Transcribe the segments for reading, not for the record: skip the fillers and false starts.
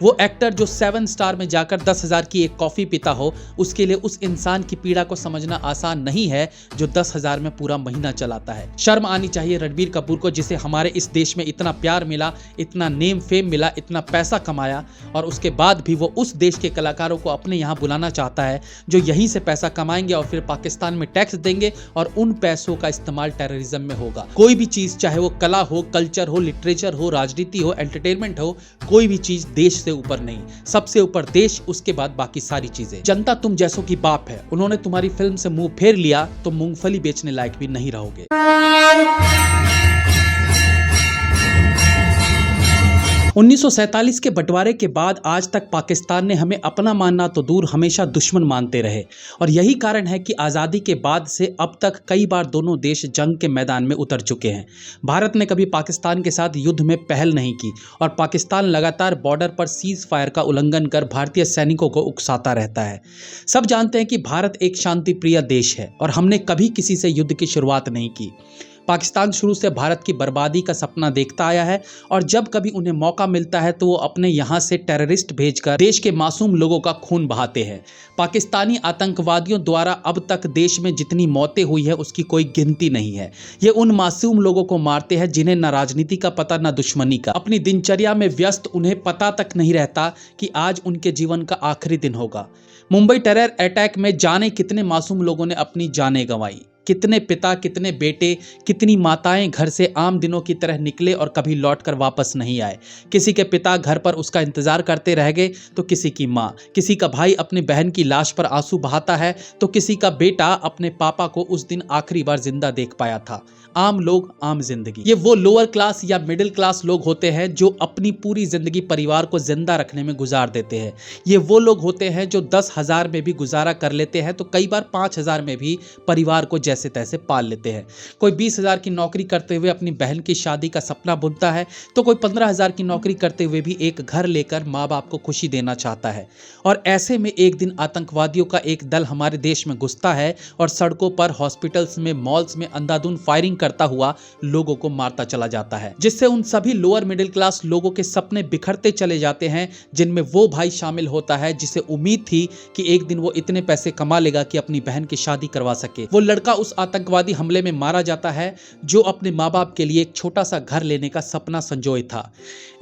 वो एक्टर जो 7 स्टार में जाकर 10,000 की एक कॉफी पीता हो, उसके लिए उस इंसान की पीड़ा को समझना आसान नहीं है जो 10,000 में पूरा महीना चलाता है। शर्म आनी चाहिए रणबीर कपूर को, जिसे हमारे इस देश में इतना प्यार मिला, इतना नेम फेम मिला, इतना पैसा कमाया और उसके बाद भी वो उस देश के कलाकारों को अपने यहाँ बुलाना चाहता है जो यहीं से पैसा कमाएंगे और फिर पाकिस्तान में टैक्स देंगे और उन पैसों का इस्तेमाल टेररिज्म में होगा। कोई भी चीज, चाहे वो कला हो, कल्चर हो, लिटरेचर हो, राजनीति हो, एंटरटेनमेंट हो, कोई भी चीज देश से ऊपर नहीं। सबसे ऊपर देश, उसके बाद बाकी सारी चीजें। जनता तुम जैसों की बाप है, उन्होंने तुम्हारी फिल्म से मुंह फेर लिया तो मूंगफली बेचने लायक भी नहीं रहोगे। 1947 के बंटवारे के बाद आज तक पाकिस्तान ने हमें अपना मानना तो दूर हमेशा दुश्मन मानते रहे और यही कारण है कि आज़ादी के बाद से अब तक कई बार दोनों देश जंग के मैदान में उतर चुके हैं। भारत ने कभी पाकिस्तान के साथ युद्ध में पहल नहीं की और पाकिस्तान लगातार बॉर्डर पर सीज फायर का उल्लंघन कर भारतीय सैनिकों को उकसाता रहता है। सब जानते हैं कि भारत एक शांति प्रिय देश है और हमने कभी किसी से युद्ध की शुरुआत नहीं की। पाकिस्तान शुरू से भारत की बर्बादी का सपना देखता आया है और जब कभी उन्हें मौका मिलता है तो वो अपने यहाँ से टेररिस्ट भेजकर देश के मासूम लोगों का खून बहाते हैं। पाकिस्तानी आतंकवादियों द्वारा अब तक देश में जितनी मौतें हुई है उसकी कोई गिनती नहीं है। ये उन मासूम लोगों को मारते हैं जिन्हें न राजनीति का पता न दुश्मनी का। अपनी दिनचर्या में व्यस्त उन्हें पता तक नहीं रहता कि आज उनके जीवन का आखिरी दिन होगा। मुंबई टेरर अटैक में जाने कितने मासूम लोगों ने अपनी जानें गंवाई, कितने पिता, कितने बेटे, कितनी माताएं घर से आम दिनों की तरह निकले और कभी लौटकर वापस नहीं आए। किसी के पिता घर पर उसका इंतजार करते रह गए तो किसी की माँ, किसी का भाई अपनी बहन की लाश पर आंसू बहाता है तो किसी का बेटा अपने पापा को उस दिन आखिरी बार जिंदा देख पाया था। आम लोग, आम जिंदगी। ये वो लोअर क्लास या मिडिल क्लास लोग होते हैं जो अपनी पूरी जिंदगी परिवार को जिंदा रखने में गुजार देते हैं। ये वो लोग होते हैं जो 10,000 में भी गुजारा कर लेते हैं तो कई बार 5,000 में भी परिवार को जैसे तैसे पाल लेते हैं। कोई 20,000 की नौकरी करते हुए अपनी बहन की शादी का सपना बुनता है तो कोई 15,000 की नौकरी करते हुए भी एक घर लेकर माँ बाप को खुशी देना चाहता है। और ऐसे में एक दिन आतंकवादियों का एक दल हमारे देश में घुसता है और सड़कों पर, हॉस्पिटल्स में, मॉल्स में अंधाधुंध फायरिंग करता हुआ लोगों को मारता चला जाता है, जिससे उन सभी लोअर मिडिल क्लास लोगों के सपने बिखरते चले जाते हैं, जिनमें वो भाई शामिल होता है जिसे उम्मीद थी कि एक दिन वो इतने पैसे कमा लेगा कि अपनी बहन की शादी करवा सके। वो लड़का उस आतंकवादी हमले में मारा जाता है जो अपने माँ बाप के लिए एक छोटा सा घर लेने का सपना संजोए था।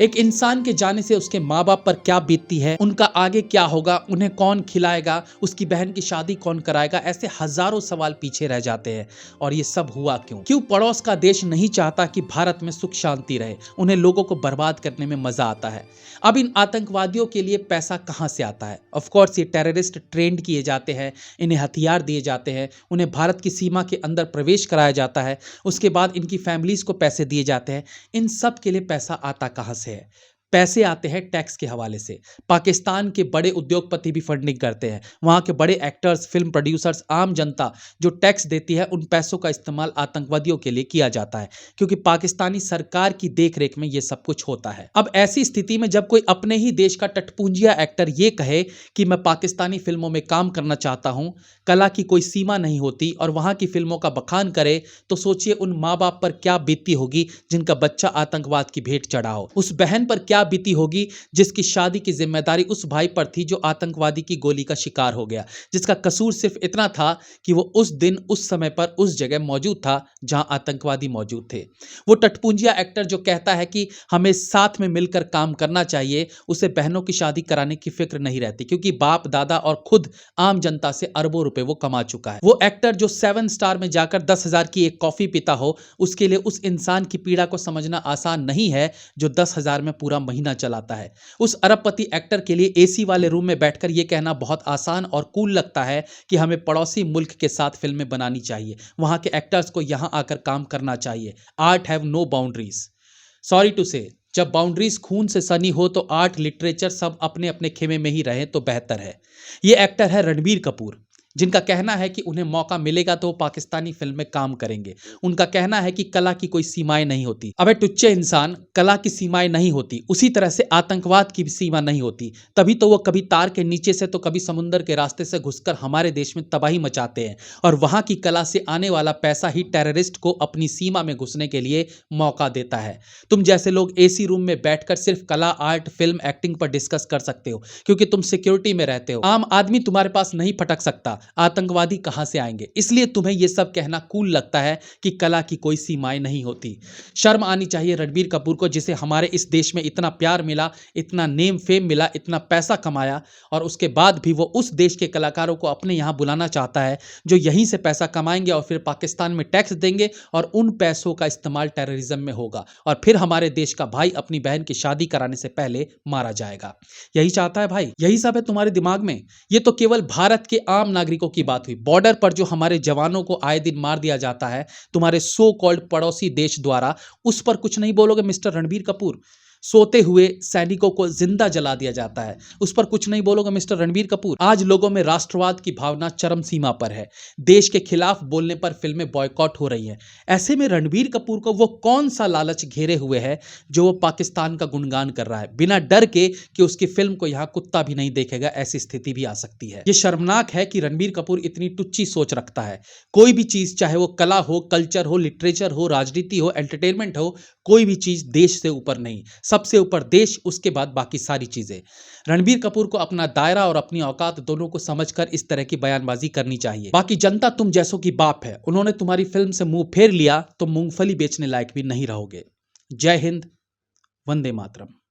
एक इंसान के जाने से उसके माँ बाप पर क्या बीतती है, उनका आगे क्या होगा, उन्हें कौन खिलाएगा, उसकी बहन की शादी कौन कराएगा, ऐसे हजारों सवाल पीछे रह जाते हैं। और ये सब हुआ क्यों पड़ोस का देश नहीं चाहता कि भारत में सुख शांति रहे, उन्हें लोगों को बर्बाद करने में मजा आता है। अब इन आतंकवादियों के लिए पैसा कहां से आता है? ऑफ कोर्स ये टेररिस्ट ट्रेंड किए जाते हैं, इन्हें हथियार दिए जाते हैं, उन्हें भारत की सीमा के अंदर प्रवेश कराया जाता है, उसके बाद इनकी फैमिलीज को पैसे दिए जाते हैं। इन सब के लिए पैसा आता कहां से है? पैसे आते हैं टैक्स के हवाले से। पाकिस्तान के बड़े उद्योगपति भी फंडिंग करते हैं, वहाँ के बड़े एक्टर्स, फिल्म प्रोड्यूसर्स, आम जनता जो टैक्स देती है, उन पैसों का इस्तेमाल आतंकवादियों के लिए किया जाता है क्योंकि पाकिस्तानी सरकार की देखरेख में ये सब कुछ होता है। अब ऐसी स्थिति में जब कोई अपने ही देश का टटपुंजिया एक्टर ये कहे कि मैं पाकिस्तानी फिल्मों में काम करना चाहता हूँ, कला की कोई सीमा नहीं होती, और वहाँ की फिल्मों का बखान करे, तो सोचिए उन माँ बाप पर क्या बीतती होगी जिनका बच्चा आतंकवाद की भेंट चढ़ा हो। उस बहन पर क्या बीती होगी जिसकी शादी की जिम्मेदारी उस भाई पर थी जो आतंकवादी की गोली का शिकार हो गया, जिसका कसूर सिर्फ इतना था कि वो उस दिन, उस समय पर, उस जगह मौजूद था जहां आतंकवादी मौजूद थे। वो टटपुंजिया एक्टर जो कहता है कि हमें साथ में मिलकर काम करना चाहिए, उसे बहनों की शादी कराने की फिक्र नहीं रहती क्योंकि बाप दादा और खुद आम जनता से अरबों रुपए वो कमा चुका है। वो एक्टर जो 7 स्टार में जाकर 10,000 की एक कॉफी पीता हो, उसके लिए उस इंसान की पीड़ा को समझना आसान नहीं है जो 10,000 में पूरा महीना चलाता है। उस अरबपति एक्टर के लिए एसी वाले रूम में बैठकर यह कहना बहुत आसान और कूल लगता है कि हमें पड़ोसी मुल्क के साथ फिल्में बनानी चाहिए, वहां के एक्टर्स को यहां आकर काम करना चाहिए। Art have no boundaries. Sorry to say, जब बाउंड्रीज खून से सनी हो तो आर्ट, लिटरेचर सब अपने अपने खेमे में ही रहे तो बेहतर है। ये एक्टर है रणबीर कपूर। जिनका कहना है कि उन्हें मौका मिलेगा तो वो पाकिस्तानी फिल्म में काम करेंगे। उनका कहना है कि कला की कोई सीमाएं नहीं होती। अबे टुच्चे इंसान, कला की सीमाएं नहीं होती, उसी तरह से आतंकवाद की भी सीमा नहीं होती। तभी तो वो कभी तार के नीचे से तो कभी समुंदर के रास्ते से घुसकर हमारे देश में तबाही मचाते हैं, और वहां की कला से आने वाला पैसा ही टेररिस्ट को अपनी सीमा में घुसने के लिए मौका देता है। तुम जैसे लोग एसी रूम में बैठकर सिर्फ कला, आर्ट, फिल्म, एक्टिंग पर डिस्कस कर सकते हो क्योंकि तुम सिक्योरिटी में रहते हो। आम आदमी तुम्हारे पास नहीं फटक सकता, आतंकवादी कहां से आएंगे? इसलिए तुम्हें यह सब कहना कूल लगता है कि कला की कोई सीमाएं नहीं होती। शर्म आनी चाहिए रणबीर कपूर को, जिसे हमारे इस देश में इतना प्यार मिला, इतना नेम फेम मिला, इतना पैसा कमाया, और उसके बाद भी वो उस देश के कलाकारों को अपने यहां बुलाना चाहता है जो यहीं से पैसा कमाएंगे और फिर पाकिस्तान में टैक्स देंगे और उन पैसों का इस्तेमाल टेररिज्म में होगा, और फिर हमारे देश का भाई अपनी बहन की शादी कराने से पहले मारा जाएगा। यही चाहता है भाई, यही सब है तुम्हारे दिमाग में। ये तो केवल भारत के आम नागरिकों की बात हुई। बॉर्डर पर जो हमारे जवानों को आए दिन मार दिया जाता है तुम्हारे सो कॉल्ड पड़ोसी देश द्वारा, उस पर कुछ नहीं बोलोगे मिस्टर रणबीर कपूर? सोते हुए सैनिकों को जिंदा जला दिया जाता है, उस पर कुछ नहीं बोलोगे मिस्टर रणबीर कपूर? आज लोगों में राष्ट्रवाद की भावना चरम सीमा पर है। देश के खिलाफ बोलने पर फिल्में बॉयकॉट हो रही हैं। ऐसे में रणबीर कपूर को वो कौन सा लालच घेरे हुए है जो वो पाकिस्तान का गुणगान कर रहा है बिना डर के कि उसकी फिल्म को यहां कुत्ता भी नहीं देखेगा? ऐसी स्थिति भी आ सकती है। ये शर्मनाक है कि रणबीर कपूर इतनी टुच्ची सोच रखता है। कोई भी चीज, चाहे वो कला हो, कल्चर हो, लिटरेचर हो, राजनीति हो, एंटरटेनमेंट हो, कोई भी चीज देश से ऊपर नहीं। सबसे ऊपर देश, उसके बाद बाकी सारी चीजें। रणबीर कपूर को अपना दायरा और अपनी औकात दोनों को समझकर इस तरह की बयानबाजी करनी चाहिए। बाकी जनता तुम जैसों की बाप है, उन्होंने तुम्हारी फिल्म से मुंह फेर लिया तो मूंगफली बेचने लायक भी नहीं रहोगे। जय हिंद, वंदे मातरम।